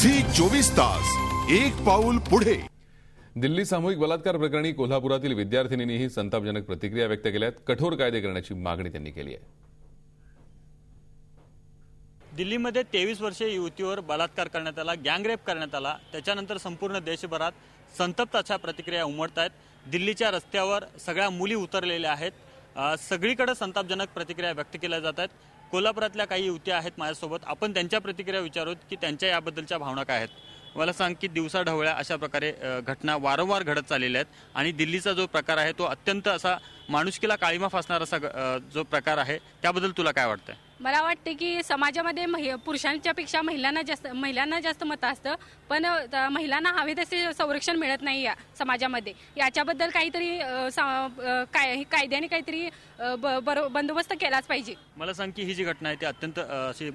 Zee 24 तास एक पाऊल पुढे। दिल्ली सामूहिक बलात्कार प्रकरणी कोल्हापुरातील विद्यार्थिनींनीही संतापजनक प्रतिक्रिया व्यक्त केल्यात। कठोर कायदे करण्याची मागणी त्यांनी केली आहे। दिल्लीमध्ये 23 वर्षीय युवतीवर बलात्कार करण्यात आला, गँगरेप करण्यात आला। त्याच्यानंतर संपूर्ण देशभरात संतप्त अशा प्रतिक्रिया उमटत आहेत। दिल्लीच्या रस्त्यावर सगळ्या मुली उतरलेल्या आहेत। सगळीकडे संतापजनक प्रतिक्रिया व्यक्त केल्या जात आहेत। कोल्हापुरातल्या काही युवती आहेत माझ्यासोबत, आपण त्यांच्या प्रतिक्रिया विचारूत की त्यांच्या याबद्दलच्या भावना काय आहेत। मला सांग की दिवसाढवळ्या अशा प्रकारे घटना वारंवार घडत चाललेल्या आहेत आणि दिल्लीचा जो प्रकार आहे तो अत्यंत असा माणुसकीला काळीमा फासणारा असा जो प्रकार आहे, त्याबद्दल तुला काय वाटतंय? मला वाटते की समाजामध्ये पुरुषांच्या पेक्षा महिलांना जास्त मत असतं, पण महिलांना हवे तसे संरक्षण मिळत नाही या समाजामध्ये। याच्याबद्दल काहीतरी कायद्याने काहीतरी बंदोबस्त केलाच पाहिजे। मला सांग की ही जी घटना आहे ती अत्यंत अशी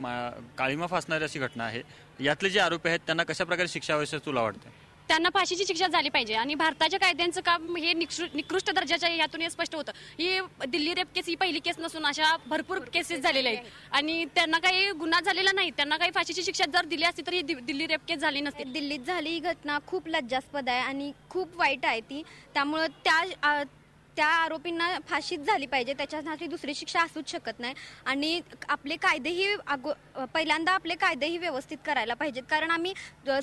काळीमा फासणारी अशी घटना आहे। यातले जे आरोपी आहेत त्यांना कशा प्रकारे शिक्षा व्हावी तुला वाटतं? त्यांना फाशीची शिक्षा झाली पाहिजे आणि भारताच्या कायद्यांचं काम हे निकृष्ट दर्जाच्या यातून हे स्पष्ट होतं। ही दिल्ली रेप केस ही पहिली केस नसून अशा भरपूर केसेस झालेल्या आहेत आणि त्यांना काही गुन्हा झालेला नाही। त्यांना काही फाशीची शिक्षा जर दिली असती तर ही दिल्ली रेप केस झाली नसती। दिल्लीत झाली ही घटना खूप लज्जास्पद आहे आणि खूप वाईट आहे ती। त्यामुळे त्या आरोपींना फाशीच झाली पाहिजे, त्याच्यासाठी दुसरी शिक्षा असूच शकत नाही। आणि आपले कायदेही पहिल्यांदा आपले कायदेही व्यवस्थित करायला पाहिजेत, कारण आम्ही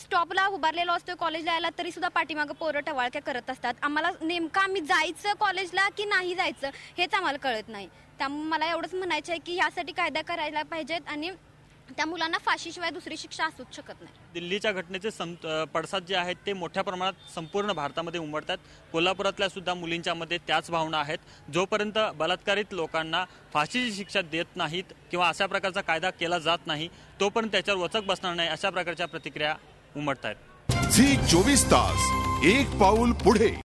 स्टॉपला उभारलेलो असतो कॉलेजला यायला तरी सुद्धा पाठीमागं पोरं टवाळक्या करत असतात। आम्हाला नेमकं आम्ही जायचं कॉलेजला की नाही जायचं हेच आम्हाला कळत नाही। त्यामुळे मला एवढंच म्हणायचं आहे की यासाठी कायदा करायला पाहिजेत आणि त्या मुलांना फाशीशिवाय दुसरी शिक्षा असूच शकत नाही। दिल्लीच्या घटनेचे पडसाद जे आहेत ते मोठ्या प्रमाणात संपूर्ण भारतामध्ये उमटतात। कोल्हापुरातल्या सुद्धा मुलींच्या मध्ये त्याच भावना आहेत। जोपर्यंत बलात्कारित लोकांना फाशीची शिक्षा देत नाहीत किंवा अशा प्रकारचा कायदा केला जात नाही तोपर्यंत त्याच्यावर वचक बसणार नाही, अशा प्रकारच्या प्रतिक्रिया उमटत आहेत। झी 24 तास एक पाऊल पुढे।